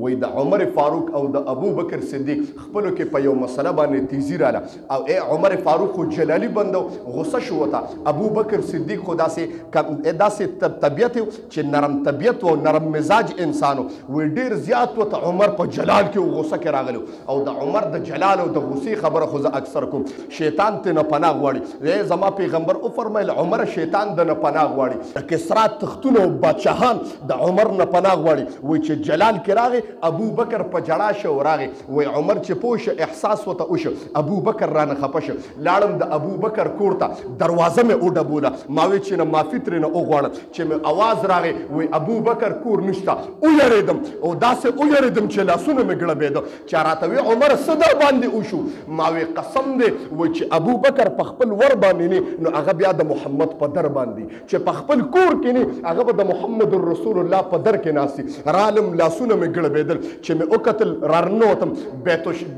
وای د عمر فاروق او د ابو بکر صدیق خپلو کې په یو مسله باندې تیزی رااله او عمر فاروق خو جلالی بندو غصه شو وته ابو بکر صدیق خو داسې طبیعت چې نرم طبیعت او نرم مزاج انسانو وی ډیر زیات وته عمر په جلال کې غصه کې راغلو او د عمر د جلال او د غصې خبره خو زه اکثر کوم شیطان ته نه پناه غواړي زما پیغمبر او فرمایل عمر شیطان د نه پناه غواړي د کسرا تختونو بادشاهان د عمر نه پناه غواړي وی چې جلال کې راغی ابو بکر په جړا شو راغی وی عمر چې پوه احساس وته وشو ابو بکر رانه خپه شو لاړم د ابو بکر کور ته دروازه مې وډبوله ما وی چې نه معافي ترې نه وغواړم چې مې اواز راغی وی ابو بکر کور نشته ویریدم او داسې ویریدم چې لاسونه مې ګړبېده چې راته وی عمر څه در باندې وشو ما وی قسم دی وی چې ابو بکر په خپل ور باندې نه نو هغه بیا د محمد په در باندې چې په خپل کور کې نه هغه به د محمد رسول الله په در کې ناسي رالم لاسونه مې ګړبېدل چې مې وکتل راننوتم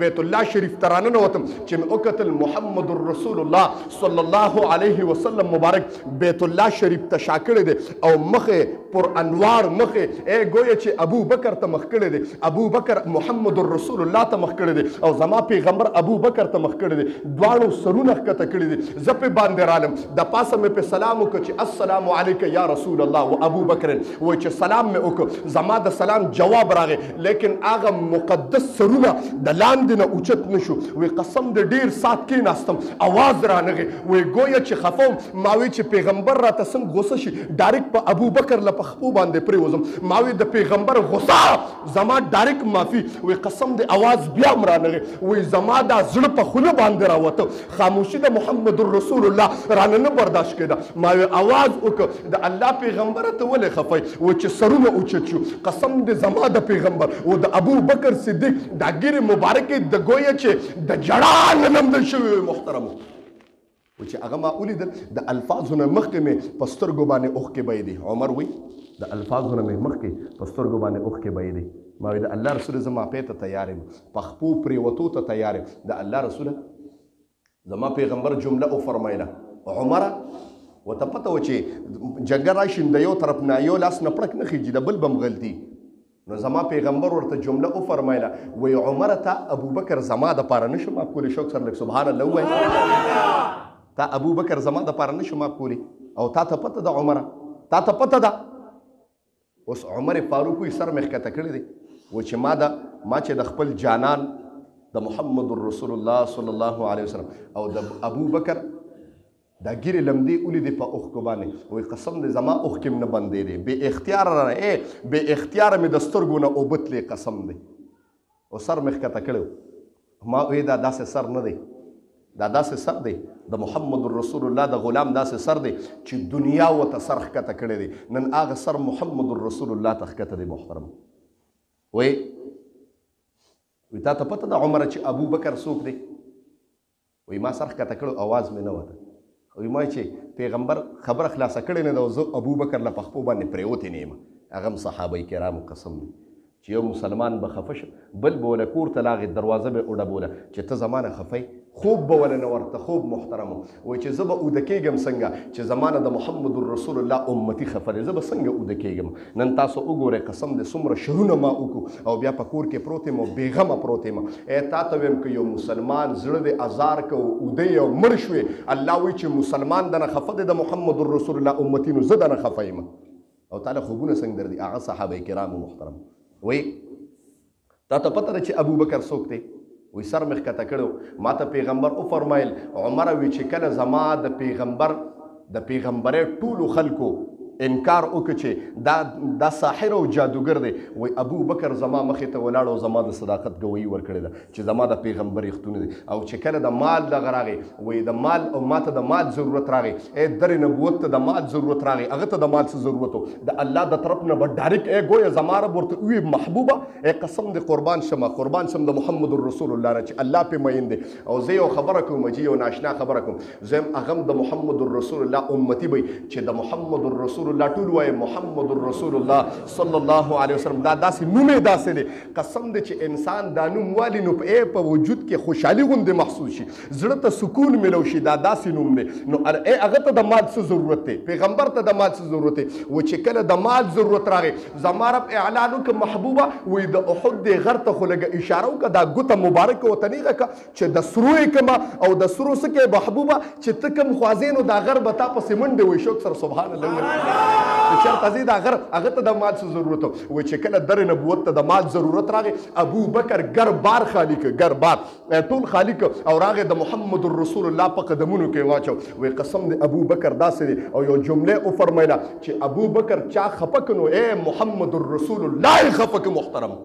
بیت الله شریف ته راننوتم چې مې وکتل محمد رسول الله صلی الله علیه وسلم مبارک بیت الله شریف ته شا کړی دی او مخې پر انوار مخې ګویا چې ابو بکر ته مخ کړی دی ابو بکر محمد رسول الله ته مخ کړی دی او زما پیغمبر ابو بکر ته مخ کړی دی دواړو سرونه ښکته کړي دي زه پې باندې رالم د پاسه مې پې سلام وکړه چې السلام علیک یا رسول الله و ابو بکر وایي چې سلام مې وکړه زما د سلام جواب راغی لیکن هغه مقدس سرونه د لاندې نه اوچت نه شو وایي قسم د ډېر ساعت کېناستم اواز رانغی وایي ګویا چې خفه وم ما وایي چې پیغمبر راته څنګه غوسه شي ډایرکټ په ابو بکر له په خپو باندې پرېوځم ما وایي د پیغمبر غوسه زما ډایرکټ معافي وایي قسم د اواز بیا هم رانغی وایي زما دا زړه په خوله باندې راوته خاموشي د محمد رسول الله رانه نه برداشت کېده ما وایي اواز وکړه د الله پیغمبره ته ولې خفئ وایي چې سرونه اوچت شو قسم د زما د پیغمبر او د ابو بکر صدیق دا ګیرې مبارکې د ګویا چې د جړا نه لمدل شوي محترمو و چې هغه ما ولیدل د الفاظو نه مخکې مې په سترګو باندې اوښکې بهېدې عمر وایي د الفاظو نه مې مخکې په سترګو باندې اوښکې بهېدې ما وایي د الله رسول زه معافۍ ته تیار یم په خپو پرېوتو ته تیار یم د الله رسوله زما پیغمبر جمله وفرمایله عمره ورته پته وه چې جګړه راشي د یو طرف نه یو لاس نه پړک نه خیږي د بل به هم غلطي نو زما پیغمبر ورته جمله وفرمایله وایي عمره تا ابو بکر زما دپاره نه شو معاف کولی شوق سره لږ سبحان الله ووایه تا ابو بکر زما دپاره نه شو معاف کولی او تا ته پته ده عمره تا ته پته ده اوس عمر فاروق وایي سر مې ښکته کړی دی و چې ما چې د خپل جانان د محمد رسول الله صلی الله علیه وسلم او د ابو بکر دا ګیرې لمدې ولیدې په اوښکو باندې وایي قسم دی زما اوښکې م نه بندېدې بې اختیاره رانه بې اختیاره مې د سترګو نه اوبه تلې قسم دی او سر مې ښکته کړی ما وایي دا داسې سر نه دی دا داسې سر دی د محمد رسول الله د غلام داسې سر دی چې دنیا ورته سر ښکته کړی دی نن هغه سر محمد رسول الله ته ښکته دی محترم وایي تا ته پته ده عمره چې ابو بکر څوک دی وایي ما سر ښکته کړو اواز مې نه وته وایي ما چې پیغمبر خبره خلاصه کړې نه ده او زه ابو بکر له په خپو باندې پرېوتی نه یم هغه هم صحابه کرامو قسم دی چې یو مسلمان به خفه شه بل به وله کور ته لاغې دروازه به وډبوله چې ته زما نه خفئ خوب به وله نه ورته خوب محترمو وایي چې زه به اوده کېږم څنګه چې زما نه د محمد رسول الله امتي خفه دی زه به څنګه اوده کېږم نن تاسو وګورئ قسم دی څومره شرونه ما وکړو او بیا په کور کې پروت یم او بېغمه پروت یم تا ته ویم که یو مسلمان زړه دی ازار که اوده یې او مړ شوې الله وایي چې مسلمان دنه خفه دی د محمد رسول الله امتي نو زه دنه خفه یم او تا له خوبونه څنګه در دي هغه صحابه کرامو محترم وایي تا ته پته ده چې ابو بکر څوک دی وایي سر مې ښکته کړی ما ته پیغمبر وفرمایل عمره وایي چې کله زما د پیغمبرۍ ټولو خلکو انکار وکړه چې دا ساحر او جادوګر دی وایي ابو بکر زما مخې ته ولاړ او زما د صداقت ګویي ورکړې ده چې زما د پیغمبر رښتونه دي او چې کله د مال دغه راغی وایي د مال او ما ته د مال ضرورت راغی در نبوت ته د مال ضرورت راغی هغه ته د مال څه ضرورت و د الله د طرف نه به ډایرکټ ګویا زما رب ورته ووایي محبوبه قسم د قربان شم د محمد رسول الله نه چې الله پې مین دی او زه یو خبره کوم چې یو ناشنا خبره کوم زه هم هغه د محمد رسول الله امتي به چې د محمد رسول رسول الله ټول وایي محمد رسول الله صلی الله علیه وسلم دا داسې نوم یې داسې دی قسم دی چې انسان دا نوم والي نو په وجود کې خوشحالي غوندې محسوس شي زړه ته سکون ملو شي دا داسې نوم دی نو هغه ته د مال څه ضرورت دی پیغمبر ته د مال څه ضرورت دی و چې کله د مال ضرورت راغی زما رب اعلان وکړ محبوبه وایي د احد دې غر ته خو لږه اشاره وکړه دا ګوته مبارکه ورته نیغه کړه چې د سرو یې کړمه او د سرو څه کوې محبوبه چې ته کوم خوازې نو دا غر به تا پسې منډې وایي شوک سره سبحان الله وایي چېرته ځې دا غر هغه ته د مال څه ضرورت و وایي چې کله در نبوت ته د مال ضرورت راغی ابو بکر گر بار خالی کړ گر بار ټول خالی کړ او راغی د محمد رسول الله په قدمونو کې واچو وایي قسم دی ابو بکر داسې دی او یو جمله وفرمیله چې ابو بکر چا خفه کړ نو اے محمد رسول الله یې خفه کړ محترم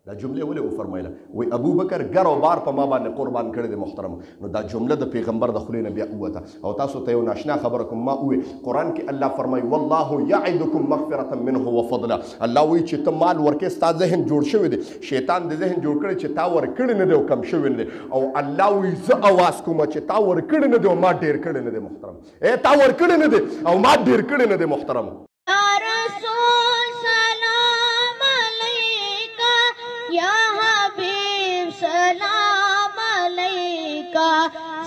دا جمله ولې وفرمایله وای ابو بکر گر او بار په ما باندې قربان کړی دی محترم نو دا جمله د پیغمبر د خولې نه بیا ووته او تاسو ته یو ناشنا خبره کوم ما ووایي قرآن کې الله فرمایي والله یعدکم مغفرة منه وفضلا الله وایي چې ته مال ورکې ستا ذهن جوړ شوی دی شیطان د ذهن جوړ کړی چې تا ورکړی نه دی او کم شوی نه دی او الله وایي زه اواز کوم چې تا ورکړی نه دی او ما ډېر کړی نه دی محترم تا ورکړی نه دی او ما ډېر کړی نه دی محترم या हबीब सलाम अलैका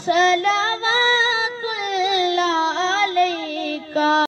सलाम